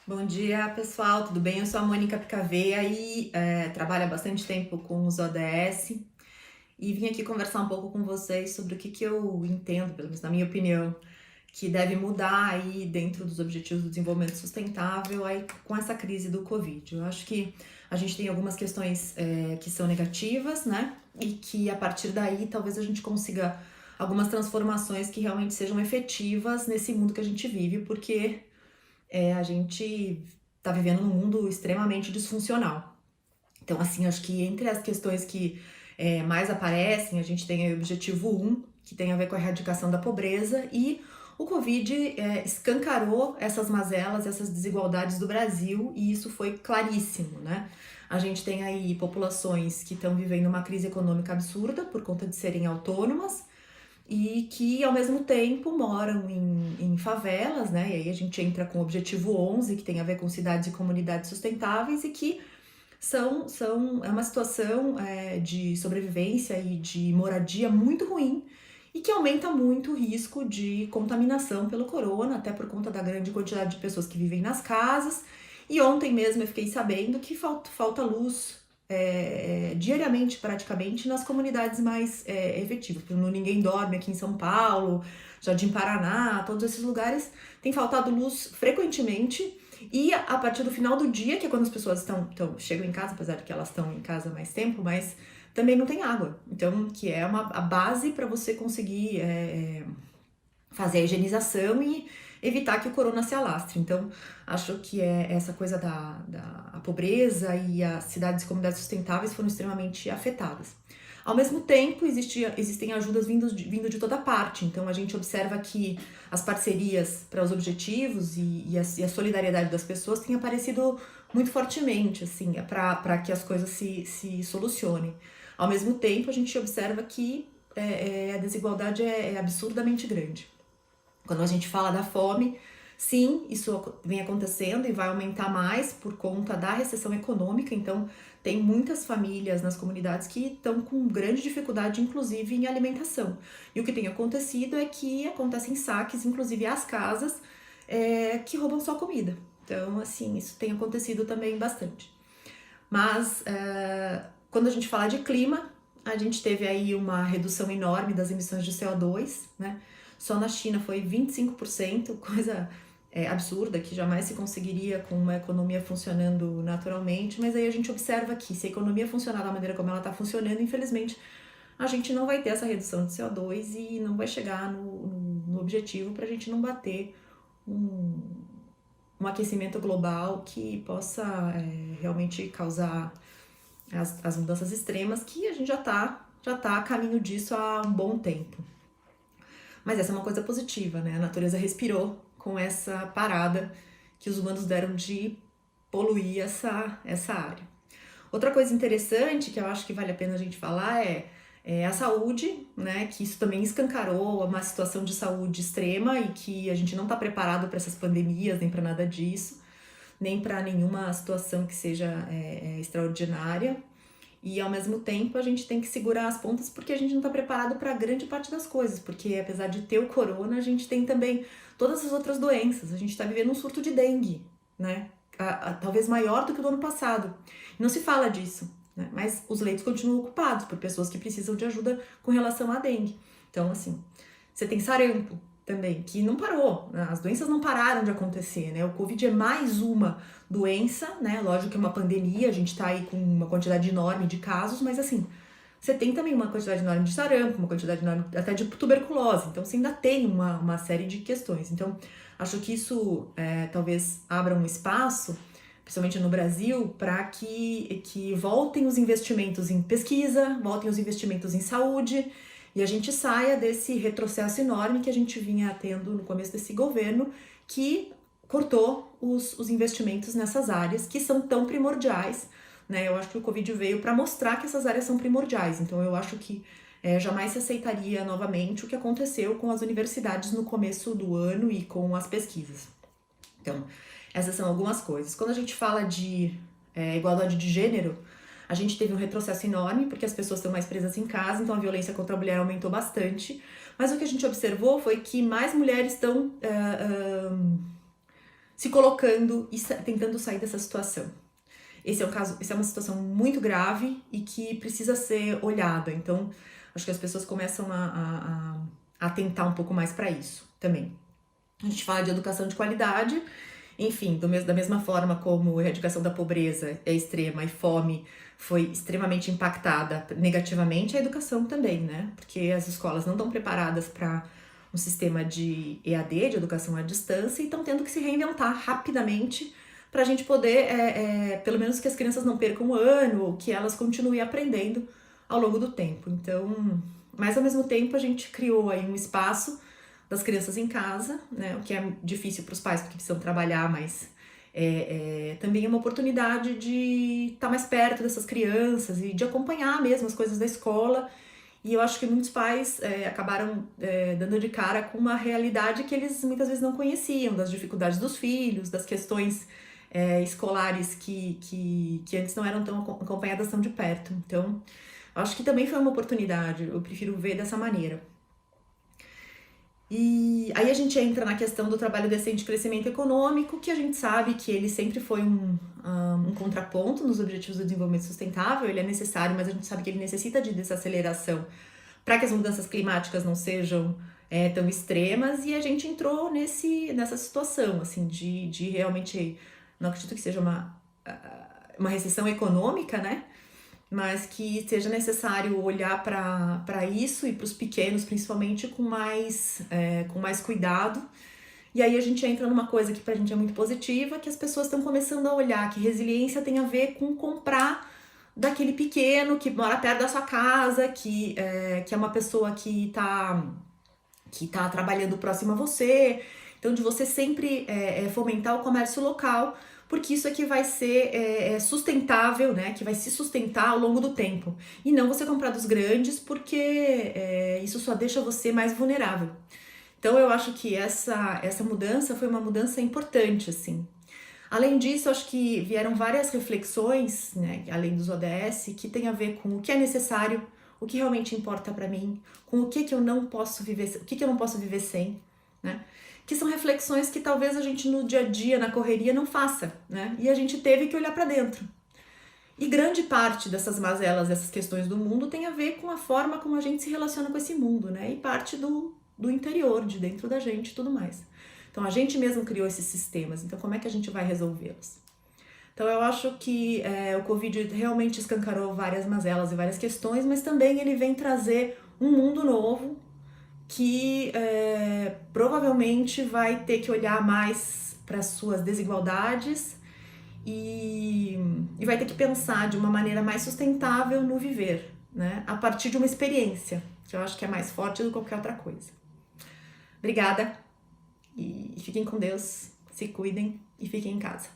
Bom dia, pessoal, tudo bem? Eu sou a Mônica Picaveia e trabalho há bastante tempo com os ODS e vim aqui conversar um pouco com vocês sobre o que eu entendo, pelo menos na minha opinião, que deve mudar aí dentro dos Objetivos do Desenvolvimento Sustentável aí com essa crise do Covid. Eu acho que a gente tem algumas questões que são negativas, né? E que a partir daí talvez a gente consiga algumas transformações que realmente sejam efetivas nesse mundo que a gente vive, porque a gente tá vivendo num mundo extremamente disfuncional. Então, assim, acho que entre as questões que mais aparecem, a gente tem aí o objetivo 1, que tem a ver com a erradicação da pobreza, e o Covid escancarou essas mazelas, essas desigualdades do Brasil, e isso foi claríssimo, né? A gente tem aí populações que estão vivendo uma crise econômica absurda por conta de serem autônomas, e que ao mesmo tempo moram em favelas, né? E aí a gente entra com o objetivo 11, que tem a ver com cidades e comunidades sustentáveis, e que é uma situação de sobrevivência e de moradia muito ruim e que aumenta muito o risco de contaminação pelo corona, até por conta da grande quantidade de pessoas que vivem nas casas. E ontem mesmo eu fiquei sabendo que falta luz diariamente, praticamente, nas comunidades mais efetivas. No Ninguém Dorme, aqui em São Paulo, Jardim Paraná, todos esses lugares tem faltado luz frequentemente. E a partir do final do dia, que é quando as pessoas chegam em casa, apesar de que elas estão em casa há mais tempo, mas também não tem água. Então, que é a base para você conseguir fazer a higienização e evitar que o corona se alastre. Então, acho que essa coisa da pobreza e as cidades e comunidades sustentáveis foram extremamente afetadas. Ao mesmo tempo, existem ajudas vindo de toda parte. Então, a gente observa que as parcerias para os objetivos e a solidariedade das pessoas têm aparecido muito fortemente, assim, para que as coisas se solucionem. Ao mesmo tempo, a gente observa que a desigualdade é absurdamente grande. Quando a gente fala da fome, sim, isso vem acontecendo e vai aumentar mais por conta da recessão econômica. Então, tem muitas famílias nas comunidades que estão com grande dificuldade, inclusive em alimentação. E o que tem acontecido é que acontecem saques, inclusive às casas, que roubam só comida. Então, assim, isso tem acontecido também bastante. Mas, quando a gente fala de clima, a gente teve aí uma redução enorme das emissões de CO2, né? Só na China foi 25%, coisa absurda, que jamais se conseguiria com uma economia funcionando naturalmente, mas aí a gente observa que se a economia funcionar da maneira como ela está funcionando, infelizmente, a gente não vai ter essa redução de CO2 e não vai chegar no objetivo para a gente não bater um aquecimento global que possa realmente causar as mudanças extremas, que a gente já tá a caminho disso há um bom tempo. Mas essa é uma coisa positiva, né? A natureza respirou com essa parada que os humanos deram de poluir essa área. Outra coisa interessante que eu acho que vale a pena a gente falar é a saúde, né? Que isso também escancarou uma situação de saúde extrema e que a gente não está preparado para essas pandemias, nem para nada disso, nem para nenhuma situação que seja extraordinária. E ao mesmo tempo a gente tem que segurar as pontas porque a gente não está preparado para grande parte das coisas, porque apesar de ter o corona, a gente tem também todas as outras doenças. A gente está vivendo um surto de dengue, né? Talvez maior do que o do ano passado. Não se fala disso, né? Mas os leitos continuam ocupados por pessoas que precisam de ajuda com relação à dengue. Então, assim, você tem sarampo também, que não parou, né? As doenças não pararam de acontecer, né? O Covid é mais uma doença, né? Lógico que é uma pandemia, a gente tá aí com uma quantidade enorme de casos, mas assim, você tem também uma quantidade enorme de sarampo, uma quantidade enorme até de tuberculose, então você ainda tem uma série de questões. Então, acho que isso talvez abra um espaço, principalmente no Brasil, para que voltem os investimentos em pesquisa, voltem os investimentos em saúde, e a gente saia desse retrocesso enorme que a gente vinha tendo no começo desse governo, que cortou os investimentos nessas áreas que são tão primordiais, né? Eu acho que o Covid veio para mostrar que essas áreas são primordiais. Então, eu acho que jamais se aceitaria novamente o que aconteceu com as universidades no começo do ano e com as pesquisas. Então, essas são algumas coisas. Quando a gente fala de igualdade de gênero, A gente teve um retrocesso enorme, porque as pessoas estão mais presas em casa, então a violência contra a mulher aumentou bastante. Mas o que a gente observou foi que mais mulheres estão se colocando e tentando sair dessa situação. Esse é uma situação muito grave e que precisa ser olhada. Então, acho que as pessoas começam a atentar um pouco mais para isso também. A gente fala de educação de qualidade, enfim, da mesma forma como a erradicação da pobreza é extrema e fome foi extremamente impactada negativamente, a educação também, né? Porque as escolas não estão preparadas para um sistema de EAD, de educação à distância, e estão tendo que se reinventar rapidamente para a gente poder, pelo menos que as crianças não percam um ano, ou que elas continuem aprendendo ao longo do tempo. Então, mas ao mesmo tempo a gente criou aí um espaço das crianças em casa, né? O que é difícil para os pais porque precisam trabalhar, mas também é uma oportunidade de estar mais perto dessas crianças e de acompanhar mesmo as coisas da escola. E eu acho que muitos pais acabaram dando de cara com uma realidade que eles muitas vezes não conheciam, das dificuldades dos filhos, das questões escolares que antes não eram tão acompanhadas tão de perto. Então, acho que também foi uma oportunidade, eu prefiro ver dessa maneira. E aí a gente entra na questão do trabalho decente e crescimento econômico, que a gente sabe que ele sempre foi um contraponto nos Objetivos do Desenvolvimento Sustentável, ele é necessário, mas a gente sabe que ele necessita de desaceleração para que as mudanças climáticas não sejam tão extremas, e a gente entrou nessa situação, assim, de realmente, não acredito que seja uma recessão econômica, né? Mas que seja necessário olhar para isso e para os pequenos, principalmente, com mais cuidado. E aí a gente entra numa coisa que para a gente é muito positiva, que as pessoas estão começando a olhar que resiliência tem a ver com comprar daquele pequeno que mora perto da sua casa, que é uma pessoa que tá trabalhando próximo a você. Então, de você sempre fomentar o comércio local, porque isso é que vai ser sustentável, né? Que vai se sustentar ao longo do tempo. E não você comprar dos grandes, porque isso só deixa você mais vulnerável. Então, eu acho que essa mudança foi uma mudança importante, assim. Além disso, acho que vieram várias reflexões, né, além dos ODS, que tem a ver com o que é necessário, o que realmente importa para mim, com o que eu não posso viver, o que eu não posso viver sem, né? Que são reflexões que talvez a gente no dia a dia, na correria, não faça, né? E a gente teve que olhar para dentro. E grande parte dessas mazelas, dessas questões do mundo tem a ver com a forma como a gente se relaciona com esse mundo, né? E parte do interior, de dentro da gente e tudo mais. Então a gente mesmo criou esses sistemas, então como é que a gente vai resolvê-los? Então eu acho que o Covid realmente escancarou várias mazelas e várias questões, mas também ele vem trazer um mundo novo que provavelmente vai ter que olhar mais para as suas desigualdades e vai ter que pensar de uma maneira mais sustentável no viver, né? A partir de uma experiência, que eu acho que é mais forte do que qualquer outra coisa. Obrigada e fiquem com Deus, se cuidem e fiquem em casa.